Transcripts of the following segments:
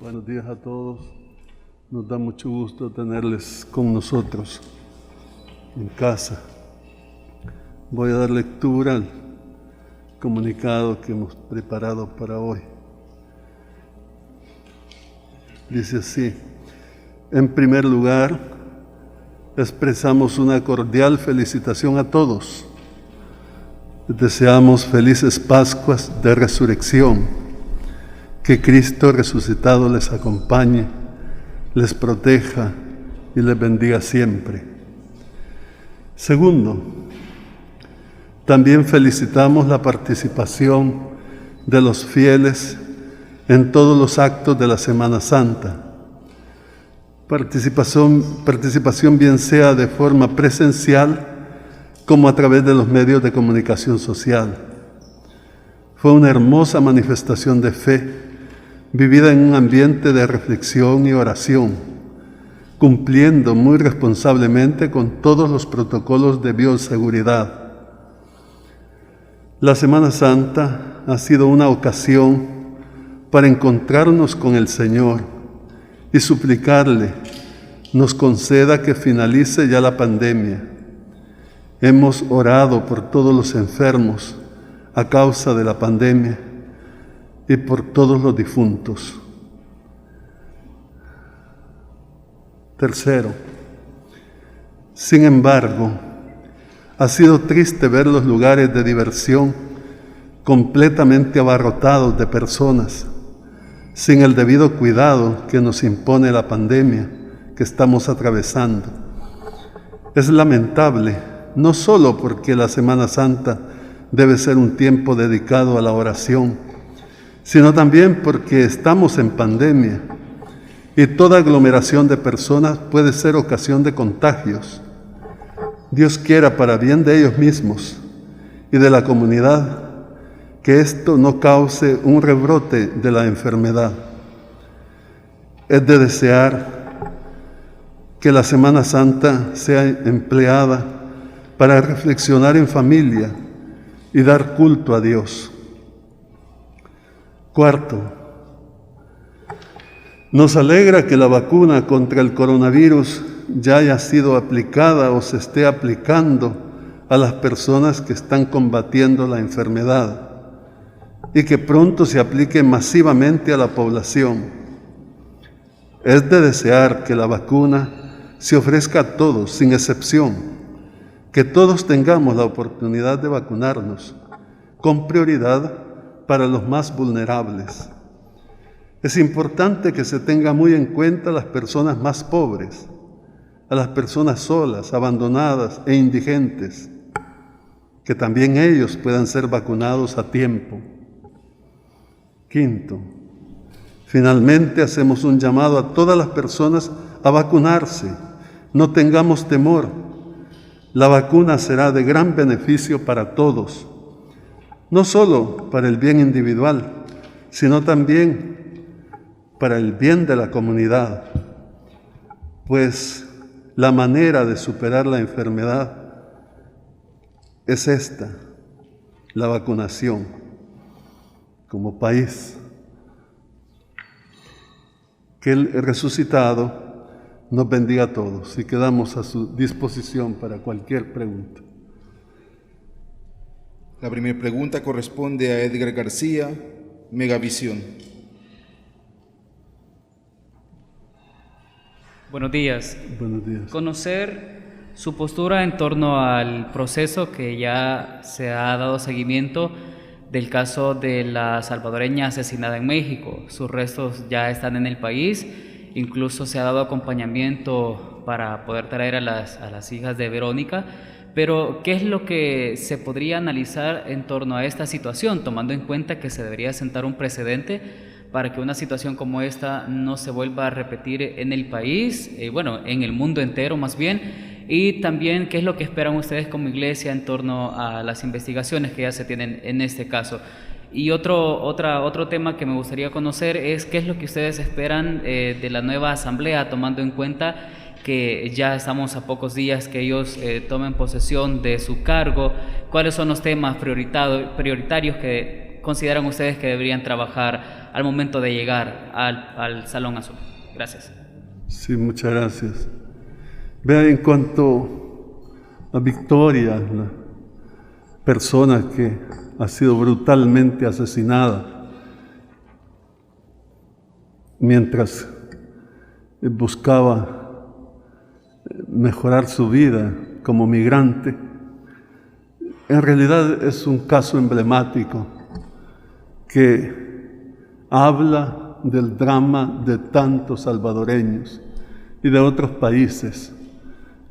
Buenos días a todos. Nos da mucho gusto tenerles con nosotros en casa. Voy a dar lectura al comunicado que hemos preparado para hoy. Dice así: en primer lugar, expresamos una cordial felicitación a todos. Deseamos felices Pascuas de Resurrección. Que Cristo resucitado les acompañe, les proteja y les bendiga siempre. Segundo, también felicitamos la participación de los fieles en todos los actos de la Semana Santa. Participación bien sea de forma presencial como a través de los medios de comunicación social. Fue una hermosa manifestación de fe, vivida en un ambiente de reflexión y oración, cumpliendo muy responsablemente con todos los protocolos de bioseguridad. La Semana Santa ha sido una ocasión para encontrarnos con el Señor y suplicarle nos conceda que finalice ya la pandemia. Hemos orado por todos los enfermos a causa de la pandemia y por todos los difuntos. Tercero, sin embargo, ha sido triste ver los lugares de diversión completamente abarrotados de personas, sin el debido cuidado que nos impone la pandemia que estamos atravesando. Es lamentable, no solo porque la Semana Santa debe ser un tiempo dedicado a la oración, sino también porque estamos en pandemia y toda aglomeración de personas puede ser ocasión de contagios. Dios quiera para bien de ellos mismos y de la comunidad que esto no cause un rebrote de la enfermedad. Es de desear que la Semana Santa sea empleada para reflexionar en familia y dar culto a Dios. Cuarto, nos alegra que la vacuna contra el coronavirus ya haya sido aplicada o se esté aplicando a las personas que están combatiendo la enfermedad y que pronto se aplique masivamente a la población. Es de desear que la vacuna se ofrezca a todos, sin excepción, que todos tengamos la oportunidad de vacunarnos, con prioridad para los más vulnerables. Es importante que se tenga muy en cuenta a las personas más pobres, a las personas solas, abandonadas e indigentes, que también ellos puedan ser vacunados a tiempo. Quinto, finalmente hacemos un llamado a todas las personas a vacunarse. No tengamos temor. La vacuna será de gran beneficio para todos, no solo para el bien individual, sino también para el bien de la comunidad, pues la manera de superar la enfermedad es esta, la vacunación. Como país, que el resucitado nos bendiga a todos y quedamos a su disposición para cualquier pregunta. La primera pregunta corresponde a Edgar García, Megavisión. Buenos días. Buenos días. Conocer su postura en torno al proceso que ya se ha dado seguimiento del caso de la salvadoreña asesinada en México. Sus restos ya están en el país, incluso se ha dado acompañamiento para poder traer a las hijas de Verónica. Pero, ¿qué es lo que se podría analizar en torno a esta situación, tomando en cuenta que se debería sentar un precedente para que una situación como esta no se vuelva a repetir en el país, en el mundo entero más bien? Y también, ¿qué es lo que esperan ustedes como iglesia en torno a las investigaciones que ya se tienen en este caso? Y otro tema que me gustaría conocer es qué es lo que ustedes esperan de la nueva asamblea, tomando en cuenta que ya estamos a pocos días que ellos tomen posesión de su cargo. ¿Cuáles son los temas prioritarios que consideran ustedes que deberían trabajar al momento de llegar al Salón Azul? Gracias. Sí, muchas gracias. Vean, en cuanto a Victoria, la persona que ha sido brutalmente asesinada mientras buscaba mejorar su vida como migrante, en realidad es un caso emblemático que habla del drama de tantos salvadoreños y de otros países,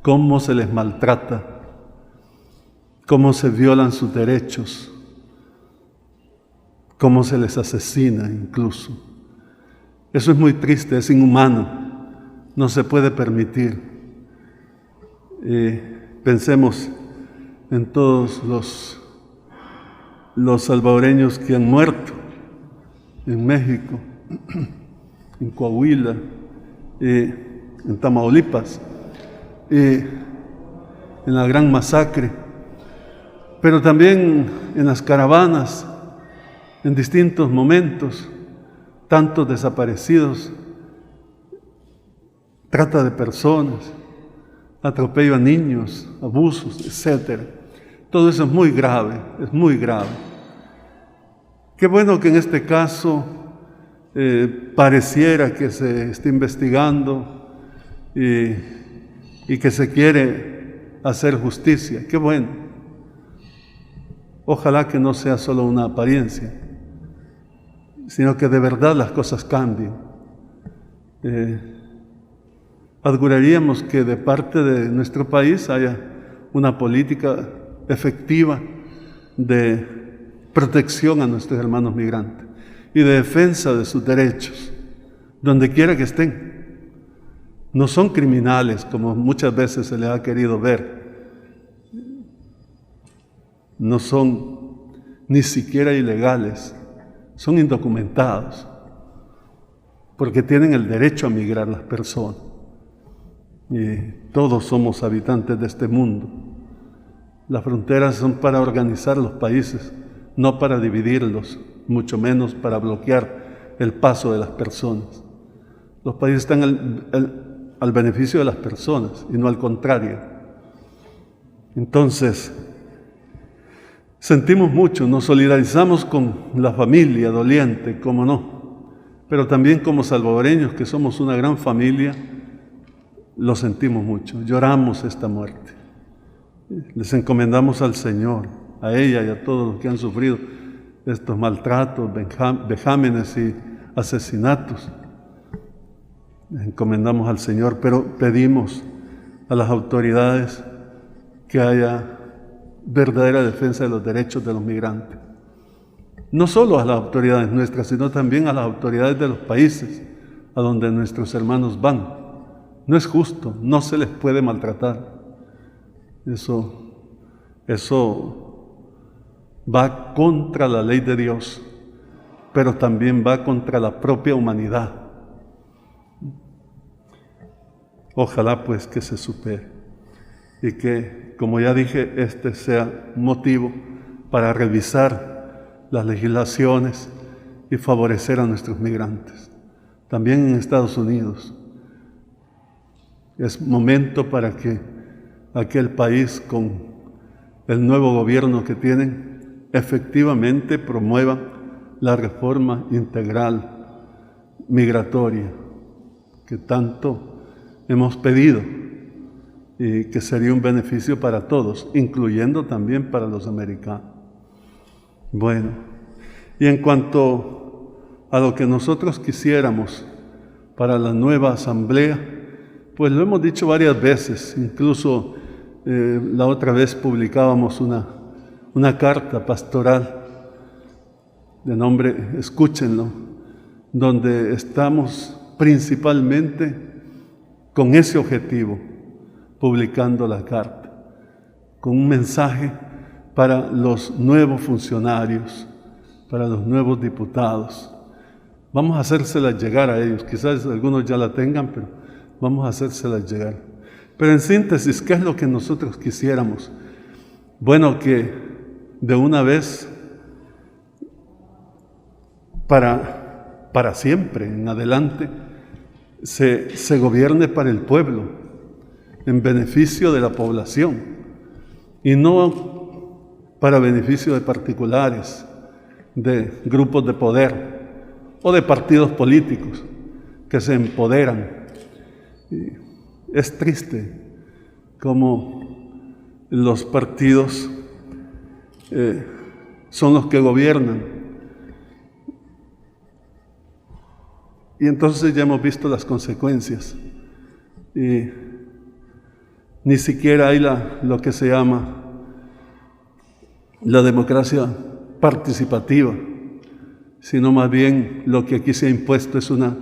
cómo se les maltrata, cómo se violan sus derechos, cómo se les asesina incluso. Eso es muy triste, es inhumano, no se puede permitir. Pensemos en todos los salvadoreños que han muerto en México, en Coahuila, en Tamaulipas, en la gran masacre, pero también en las caravanas, en distintos momentos, tantos desaparecidos, trata de personas, atropello a niños, abusos, etc. Todo eso es muy grave, es muy grave. Qué bueno que en este caso pareciera que se está investigando y que se quiere hacer justicia. Qué bueno. Ojalá que no sea solo una apariencia, sino que de verdad las cosas cambien. Auguraríamos que de parte de nuestro país haya una política efectiva de protección a nuestros hermanos migrantes y de defensa de sus derechos, donde quiera que estén. No son criminales, como muchas veces se les ha querido ver. No son ni siquiera ilegales, son indocumentados, porque tienen el derecho a migrar las personas. Y todos somos habitantes de este mundo. Las fronteras son para organizar los países, no para dividirlos, mucho menos para bloquear el paso de las personas. Los países están al beneficio de las personas y no al contrario. Entonces, sentimos mucho, nos solidarizamos con la familia doliente, cómo no, pero también como salvadoreños, que somos una gran familia, lo sentimos mucho, lloramos esta muerte. Les encomendamos al Señor, a ella y a todos los que han sufrido estos maltratos, vejámenes y asesinatos. Les encomendamos al Señor, pero pedimos a las autoridades que haya verdadera defensa de los derechos de los migrantes. No solo a las autoridades nuestras, sino también a las autoridades de los países a donde nuestros hermanos van. No es justo, no se les puede maltratar. Eso va contra la ley de Dios, pero también va contra la propia humanidad. Ojalá pues que se supere y que, como ya dije, este sea motivo para revisar las legislaciones y favorecer a nuestros migrantes. También en Estados Unidos es momento para que aquel país, con el nuevo gobierno que tienen, efectivamente promueva la reforma integral migratoria que tanto hemos pedido y que sería un beneficio para todos, incluyendo también para los americanos. Bueno, y en cuanto a lo que nosotros quisiéramos para la nueva asamblea, pues lo hemos dicho varias veces, incluso la otra vez publicábamos una carta pastoral de nombre, escúchenlo, donde estamos principalmente con ese objetivo, publicando la carta, con un mensaje para los nuevos funcionarios, para los nuevos diputados. Vamos a hacérselas llegar a ellos, quizás algunos ya la tengan, pero vamos a hacérselas llegar. Pero en síntesis, ¿qué es lo que nosotros quisiéramos? Bueno, que de una vez para siempre en adelante se gobierne para el pueblo, en beneficio de la población, y no para beneficio de particulares, de grupos de poder o de partidos políticos que se empoderan. Y es triste cómo los partidos son los que gobiernan. Y entonces ya hemos visto las consecuencias. Y ni siquiera hay lo que se llama la democracia participativa, sino más bien lo que aquí se ha impuesto es una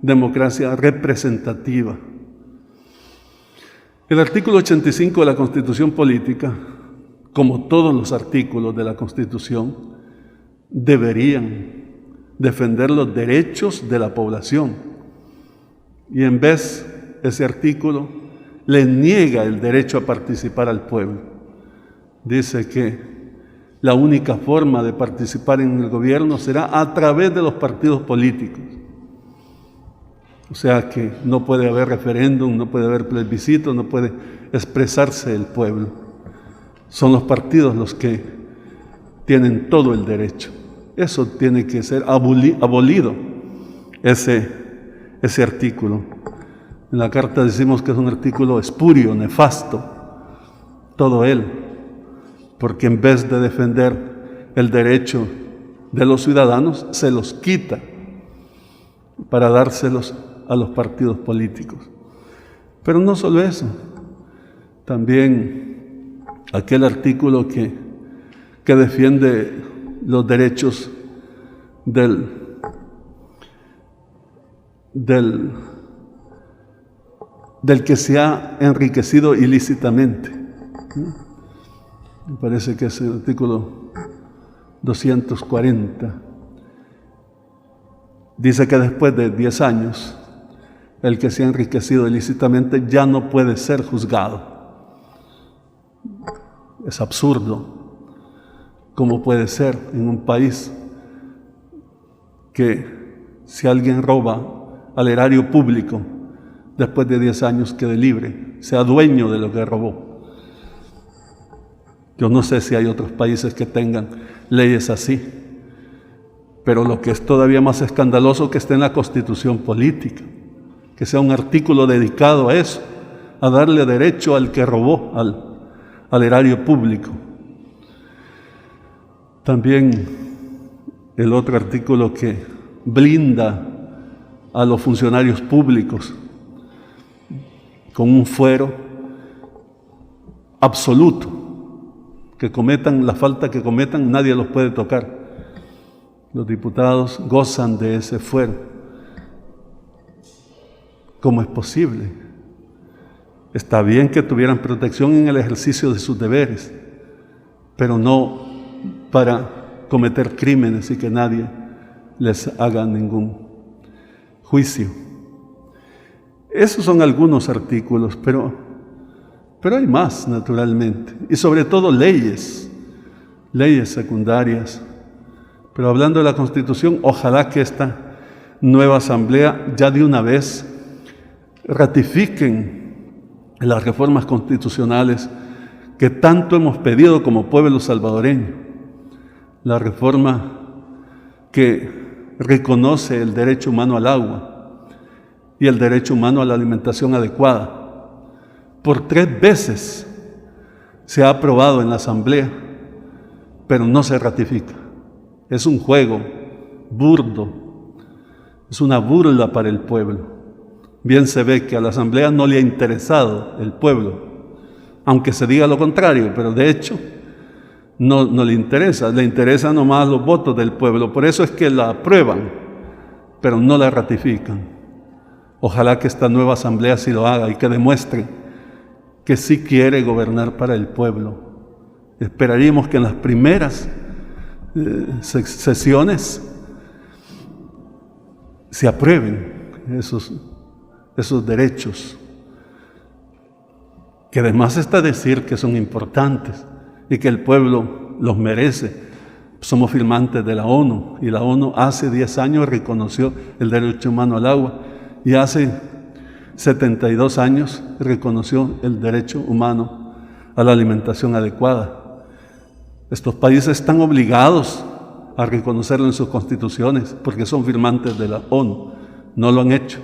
democracia representativa. El artículo 85 de la Constitución Política, como todos los artículos de la Constitución, deberían defender los derechos de la población. Y en vez, ese artículo le niega el derecho a participar al pueblo. Dice que la única forma de participar en el gobierno será a través de los partidos políticos. O sea que no puede haber referéndum, no puede haber plebiscito, no puede expresarse el pueblo. Son los partidos los que tienen todo el derecho. Eso tiene que ser abolido, ese artículo. En la carta decimos que es un artículo espurio, nefasto, todo él, porque en vez de defender el derecho de los ciudadanos, se los quita para dárselos a los partidos políticos. Pero no solo eso, también aquel artículo que defiende los derechos del que se ha enriquecido ilícitamente. Me parece que es el artículo 240. Dice que después de 10 años, el que se ha enriquecido ilícitamente ya no puede ser juzgado. Es absurdo. ¿Cómo puede ser en un país que si alguien roba al erario público, después de 10 años quede libre, sea dueño de lo que robó? Yo no sé si hay otros países que tengan leyes así, pero lo que es todavía más escandaloso que esté en la Constitución política, que sea un artículo dedicado a eso, a darle derecho al que robó al erario público. También el otro artículo que blinda a los funcionarios públicos con un fuero absoluto, que cometan la falta que cometan, nadie los puede tocar. Los diputados gozan de ese fuero. ¿Cómo es posible? Está bien que tuvieran protección en el ejercicio de sus deberes, pero no para cometer crímenes y que nadie les haga ningún juicio. Esos son algunos artículos, pero hay más, naturalmente, y sobre todo leyes secundarias. Pero hablando de la Constitución, ojalá que esta nueva Asamblea ya de una vez ratifiquen las reformas constitucionales que tanto hemos pedido como pueblo salvadoreño. La reforma que reconoce el derecho humano al agua y el derecho humano a la alimentación adecuada. Por 3 veces se ha aprobado en la Asamblea, pero no se ratifica. Es un juego burdo, es una burla para el pueblo. Bien se ve que a la Asamblea no le ha interesado el pueblo, aunque se diga lo contrario, pero de hecho no le interesa nomás los votos del pueblo. Por eso es que la aprueban, pero no la ratifican. Ojalá que esta nueva Asamblea sí lo haga y que demuestre que sí quiere gobernar para el pueblo. Esperaríamos que en las primeras sesiones se aprueben esos derechos, que además está decir que son importantes y que el pueblo los merece, Somos firmantes de la ONU, y la ONU hace 10 años reconoció el derecho humano al agua, y hace 72 años reconoció el derecho humano a la alimentación adecuada. Estos países están obligados a reconocerlo en sus constituciones porque son firmantes de la ONU. No lo han hecho.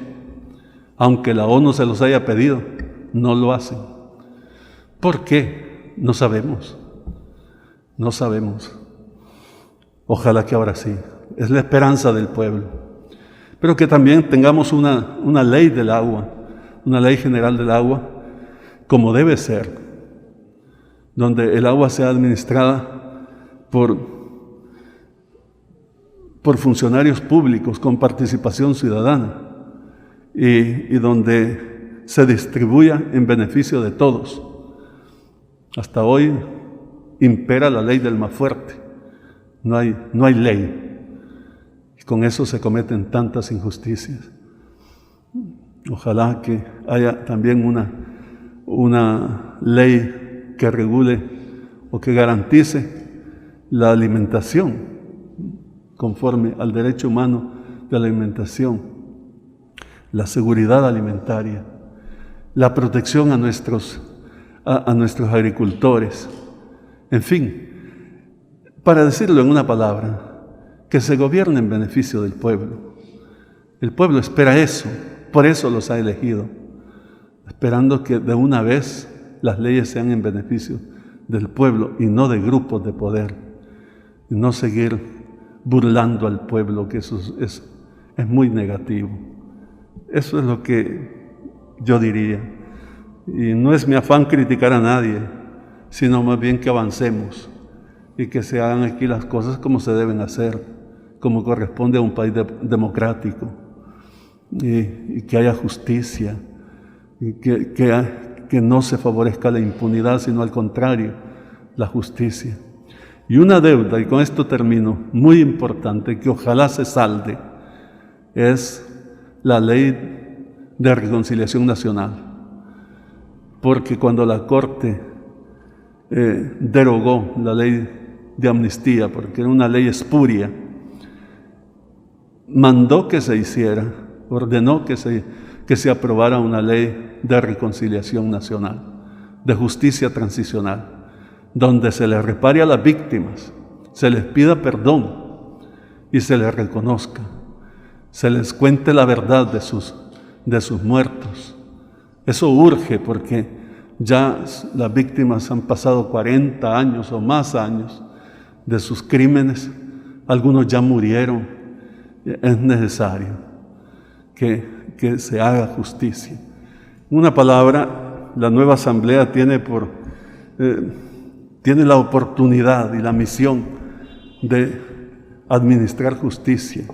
Aunque la ONU se los haya pedido, no lo hacen. ¿Por qué? No sabemos. No sabemos. Ojalá que ahora sí. Es la esperanza del pueblo. Pero que también tengamos una ley del agua, una ley general del agua, como debe ser, donde el agua sea administrada por funcionarios públicos con participación ciudadana y donde se distribuya en beneficio de todos. Hasta hoy impera la ley del más fuerte. No hay ley. Y con eso se cometen tantas injusticias. Ojalá que haya también una ley que regule o que garantice la alimentación conforme al derecho humano de la alimentación, la seguridad alimentaria, la protección a nuestros agricultores, en fin, para decirlo en una palabra, que se gobierne en beneficio del pueblo. El pueblo espera eso, por eso los ha elegido, esperando que de una vez las leyes sean en beneficio del pueblo y no de grupos de poder, y no seguir burlando al pueblo, que eso es muy negativo. Eso es lo que yo diría. Y no es mi afán criticar a nadie, sino más bien que avancemos y que se hagan aquí las cosas como se deben hacer, como corresponde a un país democrático, y que haya justicia, y que no se favorezca la impunidad, sino al contrario, la justicia. Y una deuda, y con esto termino, muy importante, que ojalá se salde, es la ley de reconciliación nacional. Porque cuando la Corte derogó la ley de amnistía, porque era una ley espuria, mandó que se hiciera, ordenó que se aprobara una ley de reconciliación nacional, de justicia transicional, donde se les repare a las víctimas, se les pida perdón y se les reconozca, se les cuente la verdad de sus muertos. Eso urge porque ya las víctimas han pasado 40 años o más años de sus crímenes, algunos ya murieron. Es necesario que se haga justicia. Una palabra, la nueva asamblea tiene la oportunidad y la misión de administrar justicia,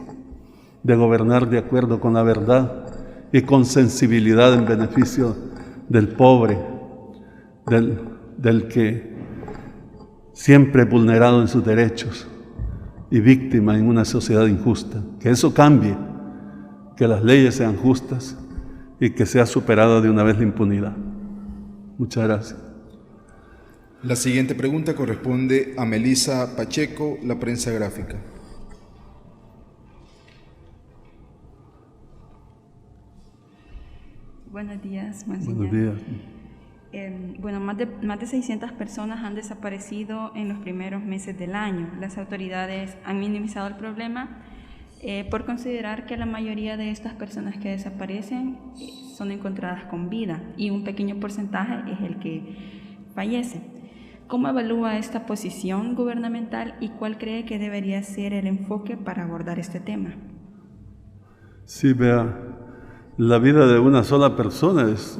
de gobernar de acuerdo con la verdad y con sensibilidad en beneficio del pobre, del que siempre es vulnerado en sus derechos y víctima en una sociedad injusta. Que eso cambie, que las leyes sean justas y que sea superada de una vez la impunidad. Muchas gracias. La siguiente pregunta corresponde a Melissa Pacheco, La Prensa Gráfica. Buenos días, Monseñor. Buenos días. Más de 600 personas han desaparecido en los primeros meses del año. Las autoridades han minimizado el problema por considerar que la mayoría de estas personas que desaparecen son encontradas con vida y un pequeño porcentaje es el que fallece. ¿Cómo evalúa esta posición gubernamental y cuál cree que debería ser el enfoque para abordar este tema? Sí, vea, la vida de una sola persona es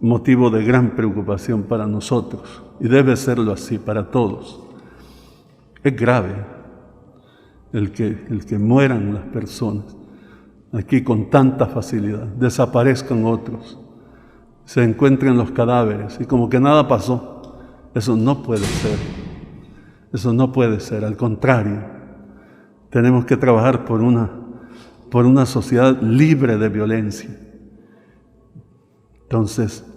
motivo de gran preocupación para nosotros y debe serlo así para todos. Es grave el que mueran las personas aquí con tanta facilidad, desaparezcan otros, se encuentren los cadáveres y como que nada pasó. Eso no puede ser. Eso no puede ser. Al contrario, tenemos que trabajar por una sociedad libre de violencia. Entonces,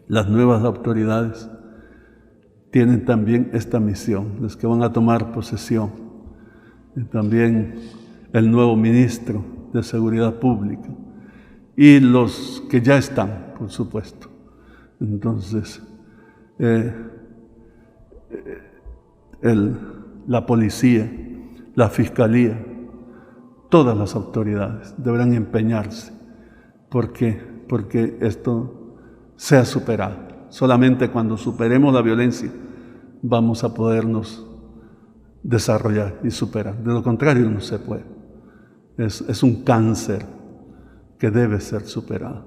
las nuevas autoridades tienen también esta misión, los que van a tomar posesión, y también el nuevo ministro de Seguridad Pública, y los que ya están, por supuesto. Entonces, la policía, la fiscalía, todas las autoridades deberán empeñarse porque esto sea superado. Solamente cuando superemos la violencia vamos a podernos desarrollar y superar. De lo contrario no se puede. Es un cáncer que debe ser superado.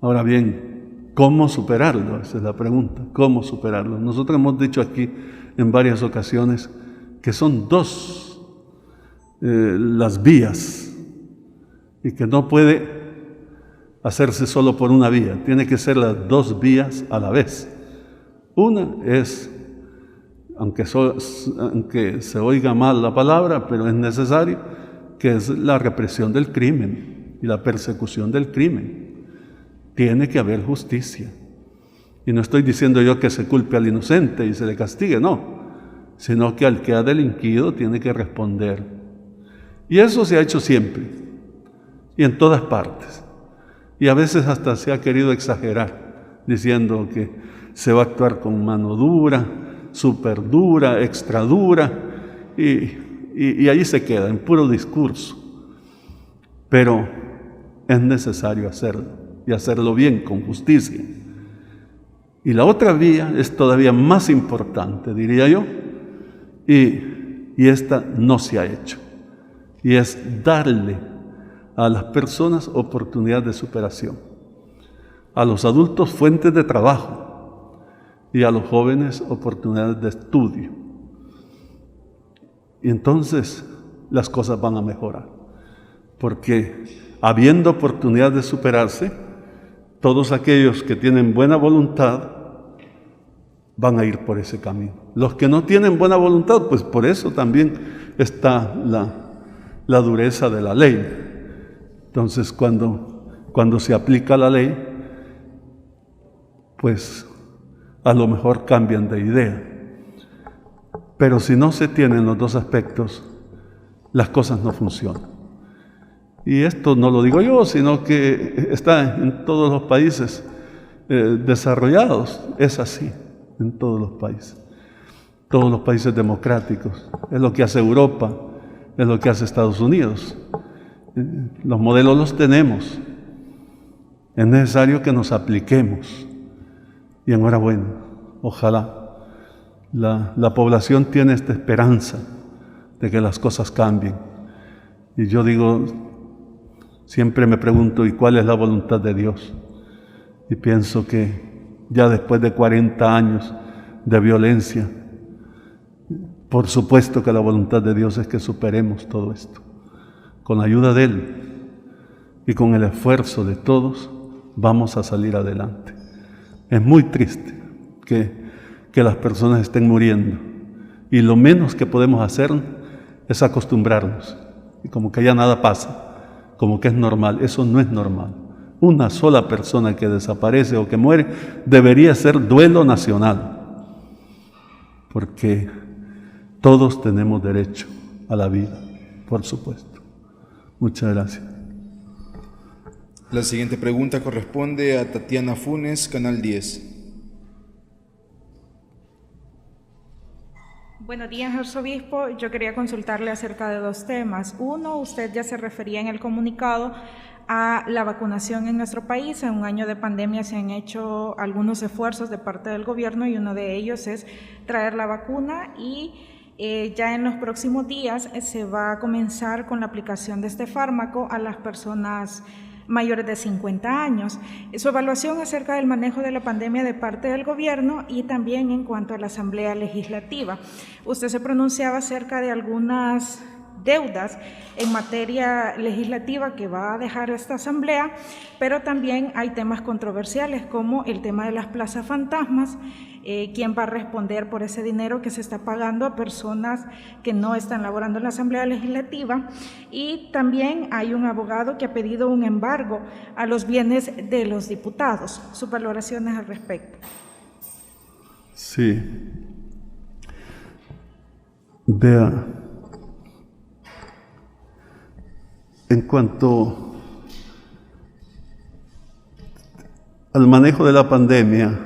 Ahora bien, ¿cómo superarlo? Esa es la pregunta. ¿Cómo superarlo? Nosotros hemos dicho aquí en varias ocasiones que son dos las vías y que no puede hacerse solo por una vía, tiene que ser las dos vías a la vez. Una es, aunque se oiga mal la palabra, pero es necesario, que es la represión del crimen y la persecución del crimen. Tiene que haber justicia. Y no estoy diciendo yo que se culpe al inocente y se le castigue, no, sino que al que ha delinquido tiene que responder. Y eso se ha hecho siempre, y en todas partes. Y a veces hasta se ha querido exagerar, diciendo que se va a actuar con mano dura, súper dura, extra dura, y ahí se queda, en puro discurso. Pero es necesario hacerlo, y hacerlo bien, con justicia. Y la otra vía es todavía más importante, diría yo, y esta no se ha hecho. Y es darle a las personas oportunidad de superación, a los adultos fuentes de trabajo y a los jóvenes oportunidades de estudio. Y entonces las cosas van a mejorar, porque habiendo oportunidad de superarse, todos aquellos que tienen buena voluntad van a ir por ese camino. Los que no tienen buena voluntad, pues por eso también está la dureza de la ley. Entonces, cuando se aplica la ley, pues a lo mejor cambian de idea. Pero si no se tienen los dos aspectos, las cosas no funcionan. Y esto no lo digo yo, sino que está en todos los países desarrollados. Es así, en todos los países democráticos. Es lo que hace Europa, es lo que hace Estados Unidos. Los modelos los tenemos. Es necesario que nos apliquemos. Y enhorabuena, ojalá. La población tiene esta esperanza de que las cosas cambien. Y yo digo, siempre me pregunto, ¿y cuál es la voluntad de Dios? Y pienso que ya después de 40 años de violencia, por supuesto que la voluntad de Dios es que superemos todo esto. Con la ayuda de Él y con el esfuerzo de todos, vamos a salir adelante. Es muy triste que las personas estén muriendo, y lo menos que podemos hacer es acostumbrarnos, y como que ya nada pasa, como que es normal. Eso no es normal. Una sola persona que desaparece o que muere debería ser duelo nacional, porque todos tenemos derecho a la vida, por supuesto. Muchas gracias. La siguiente pregunta corresponde a Tatiana Funes, Canal 10. Buenos días, arzobispo. Yo quería consultarle acerca de dos temas. Uno, usted ya se refería en el comunicado a la vacunación en nuestro país. En un año de pandemia se han hecho algunos esfuerzos de parte del gobierno y uno de ellos es traer la vacuna, y ya en los próximos días se va a comenzar con la aplicación de este fármaco a las personas mayores de 50 años. Su evaluación acerca del manejo de la pandemia de parte del gobierno y también en cuanto a la Asamblea Legislativa. Usted se pronunciaba acerca de algunas deudas en materia legislativa que va a dejar esta Asamblea, pero también hay temas controversiales como el tema de las plazas fantasmas. ¿Quién va a responder por ese dinero que se está pagando a personas que no están laborando en la Asamblea Legislativa? Y también hay un abogado que ha pedido un embargo a los bienes de los diputados. Sus valoraciones al respecto. Sí. Vea, en cuanto al manejo de la pandemia,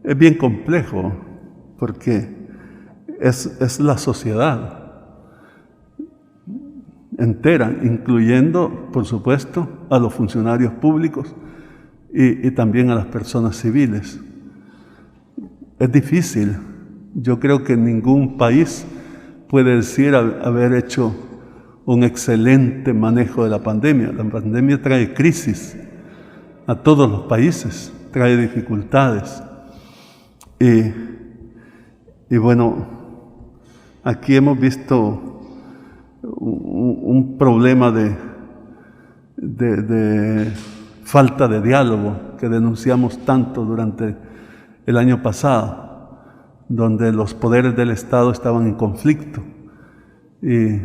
es bien complejo, porque es la sociedad entera, incluyendo, por supuesto, a los funcionarios públicos y también a las personas civiles. Es difícil. Yo creo que ningún país puede decir haber hecho un excelente manejo de la pandemia. La pandemia trae crisis a todos los países, trae dificultades. Y bueno, aquí hemos visto un problema de falta de diálogo que denunciamos tanto durante el año pasado, donde los poderes del Estado estaban en conflicto. Y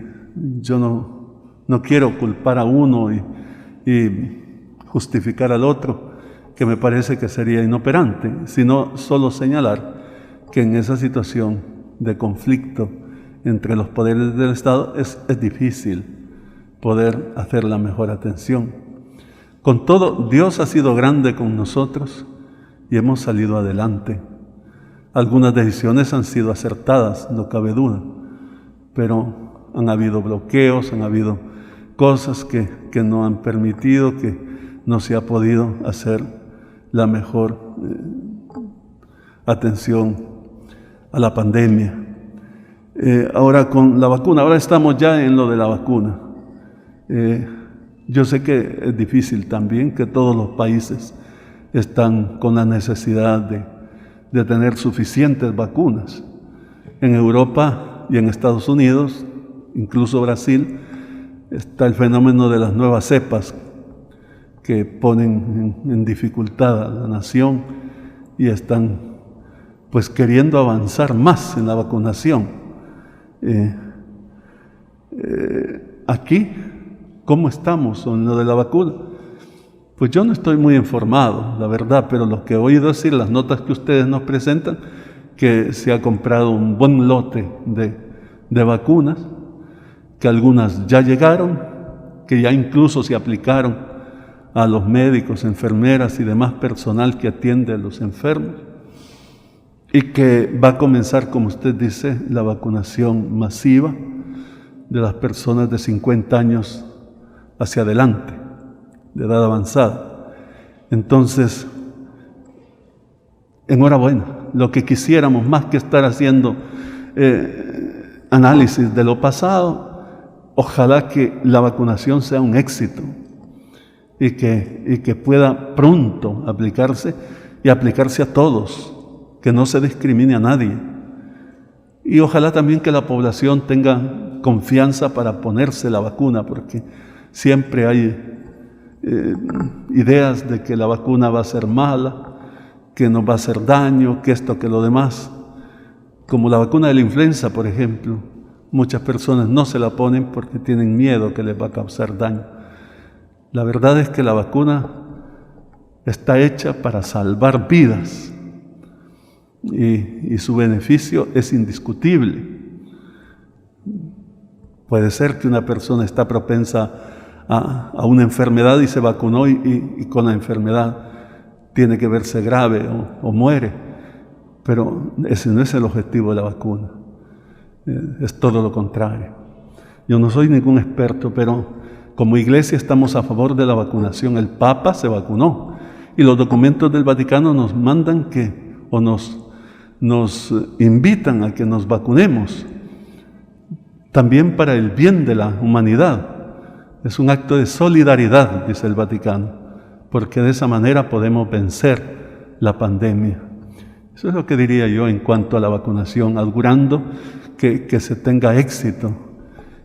yo no quiero culpar a uno y justificar al otro, que me parece que sería inoperante, sino solo señalar que en esa situación de conflicto entre los poderes del Estado es difícil poder hacer la mejor atención. Con todo, Dios ha sido grande con nosotros y hemos salido adelante. Algunas decisiones han sido acertadas, no cabe duda, pero han habido bloqueos, han habido cosas que no han permitido, que no se ha podido hacer la mejor atención a la pandemia. Ahora con la vacuna, ahora estamos ya en lo de la vacuna. Yo sé que es difícil también, que todos los países están con la necesidad de tener suficientes vacunas. En Europa y en Estados Unidos, incluso Brasil, está el fenómeno de las nuevas cepas que ponen en dificultad a la nación y están pues queriendo avanzar más en la vacunación. Aquí, ¿cómo estamos en lo de la vacuna? Pues yo no estoy muy informado, la verdad, pero lo que he oído decir, las notas que ustedes nos presentan, que se ha comprado un buen lote de vacunas, que algunas ya llegaron, que ya incluso se aplicaron a los médicos, enfermeras y demás personal que atiende a los enfermos, y que va a comenzar, como usted dice, la vacunación masiva de las personas de 50 años hacia adelante, de edad avanzada. Entonces, enhorabuena. Lo que quisiéramos, más que estar haciendo análisis de lo pasado, ojalá que la vacunación sea un éxito y que pueda pronto aplicarse y aplicarse a todos, que no se discrimine a nadie. Y ojalá también que la población tenga confianza para ponerse la vacuna, porque siempre hay ideas de que la vacuna va a ser mala, que nos va a hacer daño, que esto, que lo demás. Como la vacuna de la influenza, por ejemplo, muchas personas no se la ponen porque tienen miedo que les va a causar daño. La verdad es que la vacuna está hecha para salvar vidas y su beneficio es indiscutible. Puede ser que una persona está propensa a una enfermedad y se vacunó y con la enfermedad tiene que verse grave o muere, pero ese no es el objetivo de la vacuna, es todo lo contrario. Yo no soy ningún experto, pero como iglesia estamos a favor de la vacunación. El Papa se vacunó y los documentos del Vaticano nos mandan nos invitan a que nos vacunemos, también para el bien de la humanidad. Es un acto de solidaridad, dice el Vaticano, porque de esa manera podemos vencer la pandemia. Eso es lo que diría yo en cuanto a la vacunación, augurando que se tenga éxito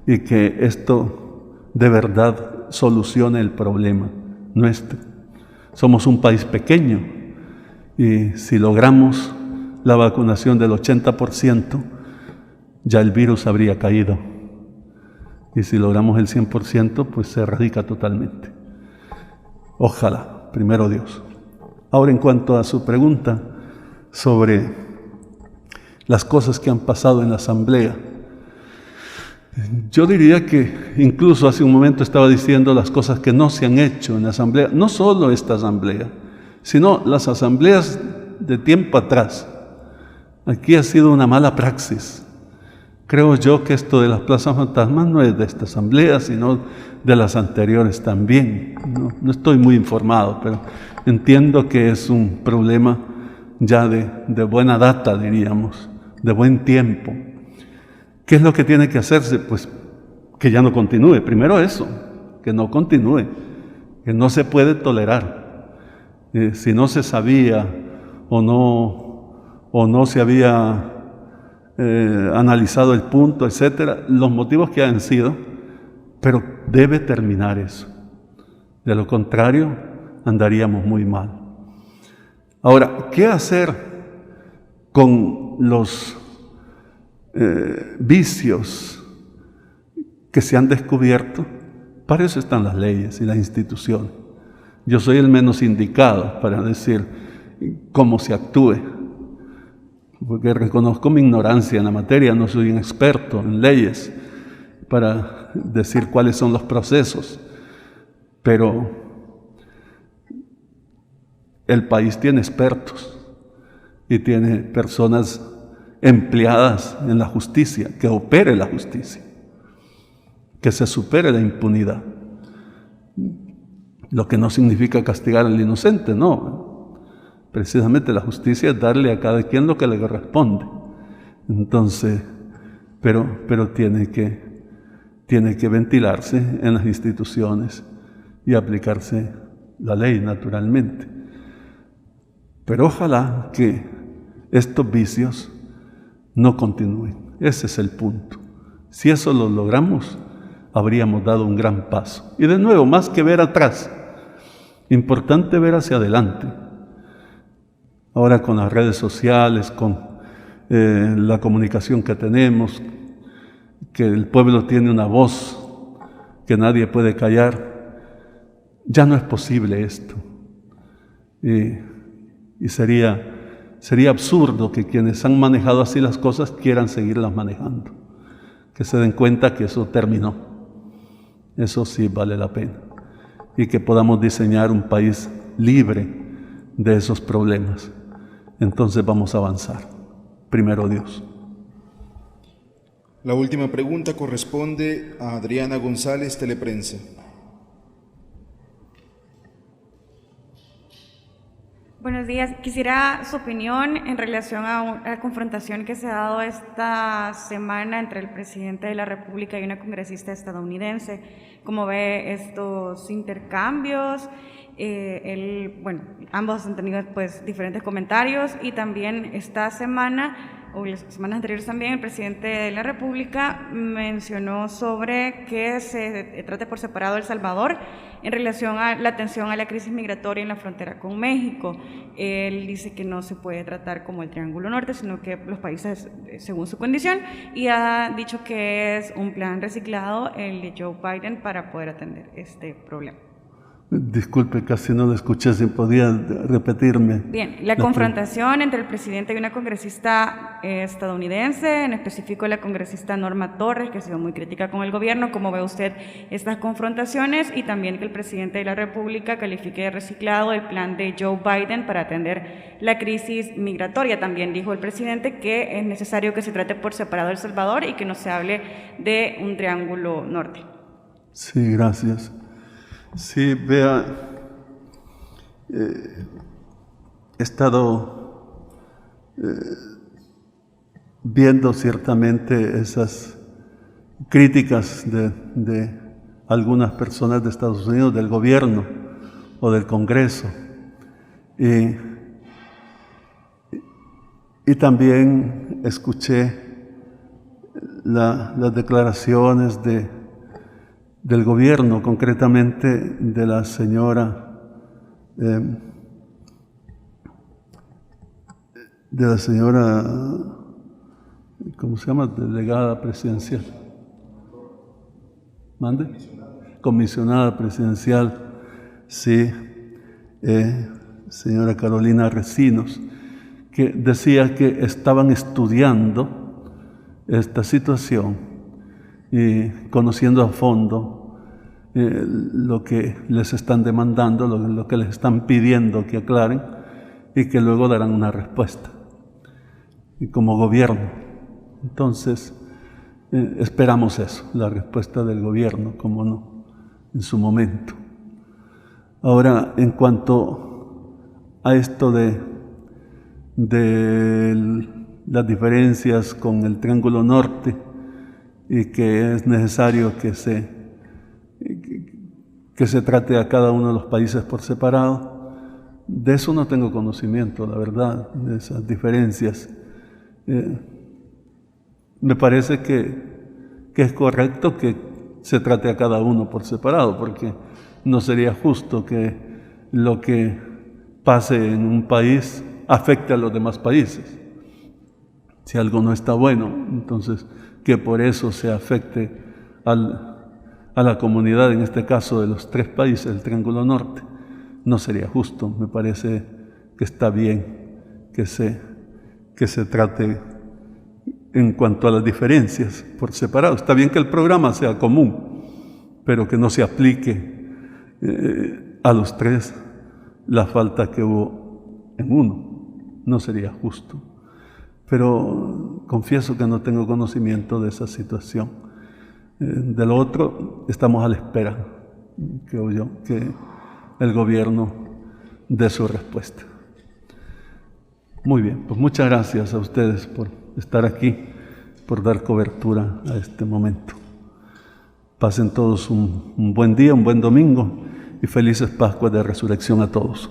y que esto de verdad solucione el problema nuestro. Somos un país pequeño y si logramos la vacunación del 80%, ya el virus habría caído. Y si logramos el 100%, pues se erradica totalmente. Ojalá, primero Dios. Ahora, en cuanto a su pregunta sobre las cosas que han pasado en la Asamblea. Yo diría que incluso hace un momento estaba diciendo las cosas que no se han hecho en la Asamblea, no solo esta Asamblea, sino las asambleas de tiempo atrás. Aquí ha sido una mala praxis. Creo yo que esto de las plazas fantasmas no es de esta Asamblea, sino de las anteriores también. No estoy muy informado, pero entiendo que es un problema ya de buena data, diríamos, de buen tiempo. ¿Qué es lo que tiene que hacerse? Pues que ya no continúe. Primero eso, que no continúe, que no se puede tolerar. Si no se sabía o no se había analizado el punto, etcétera, los motivos que hayan sido, pero debe terminar eso. De lo contrario, andaríamos muy mal. Ahora, ¿qué hacer con los vicios que se han descubierto? Para eso están las leyes y las instituciones. Yo soy el menos indicado para decir cómo se actúe, porque reconozco mi ignorancia en la materia, no soy un experto en leyes para decir cuáles son los procesos, pero el país tiene expertos y tiene personas empleadas en la justicia, que opere la justicia, que se supere la impunidad. Lo que no significa castigar al inocente, no. Precisamente la justicia es darle a cada quien lo que le corresponde. Entonces, pero tiene que ventilarse en las instituciones y aplicarse la ley naturalmente. Pero ojalá que estos vicios no continúen. Ese es el punto. Si eso lo logramos, habríamos dado un gran paso. Y de nuevo, más que ver atrás, importante ver hacia adelante. Ahora con las redes sociales, con la comunicación que tenemos, que el pueblo tiene una voz que nadie puede callar, ya no es posible esto. Y sería absurdo que quienes han manejado así las cosas quieran seguirlas manejando. Que se den cuenta que eso terminó. Eso sí vale la pena. Y que podamos diseñar un país libre de esos problemas. Entonces vamos a avanzar. Primero Dios. La última pregunta corresponde a Adriana González, Teleprensa. Buenos días. Quisiera su opinión en relación a la confrontación que se ha dado esta semana entre el presidente de la República y una congresista estadounidense. ¿Cómo ve estos intercambios? Ambos han tenido pues diferentes comentarios, y también esta semana o las semanas anteriores también el presidente de la República mencionó sobre que se trate por separado El Salvador en relación a la atención a la crisis migratoria en la frontera con México. Él dice que no se puede tratar como el Triángulo Norte, sino que los países según su condición, y ha dicho que es un plan reciclado el de Joe Biden para poder atender este problema. Disculpe, casi no lo escuché, si podía repetirme. Bien, la confrontación entre el presidente y una congresista estadounidense, en específico la congresista Norma Torres, que ha sido muy crítica con el gobierno. ¿Cómo ve usted estas confrontaciones? Y también que el presidente de la República califique de reciclado el plan de Joe Biden para atender la crisis migratoria. También dijo el presidente que es necesario que se trate por separado El Salvador y que no se hable de un Triángulo Norte. Sí, gracias. Sí, vea, he estado viendo ciertamente esas críticas de algunas personas de Estados Unidos, del gobierno o del Congreso, y también escuché las declaraciones del gobierno, concretamente de la señora ¿cómo se llama? Delegada presidencial. ¿Mande? Comisionada presidencial, sí, señora Carolina Recinos, que decía que estaban estudiando esta situación y conociendo a fondo lo que les están demandando, lo que les están pidiendo que aclaren, y que luego darán una respuesta. Y como gobierno, entonces, esperamos eso, la respuesta del gobierno, como no, en su momento. Ahora, en cuanto a esto de las diferencias con el Triángulo Norte y que es necesario que se trate a cada uno de los países por separado, de eso no tengo conocimiento, la verdad, de esas diferencias. Me parece que es correcto que se trate a cada uno por separado, porque no sería justo que lo que pase en un país afecte a los demás países. Si algo no está bueno, entonces que por eso se afecte a la comunidad, en este caso de los 3 países del Triángulo Norte, no sería justo. Me parece que está bien que se trate en cuanto a las diferencias por separado. Está bien que el programa sea común, pero que no se aplique a los 3 la falta que hubo en uno. No sería justo. Pero confieso que no tengo conocimiento de esa situación. De lo otro, estamos a la espera, creo yo, que el gobierno dé su respuesta. Muy bien, pues muchas gracias a ustedes por estar aquí, por dar cobertura a este momento. Pasen todos un buen día, un buen domingo y felices Pascuas de Resurrección a todos.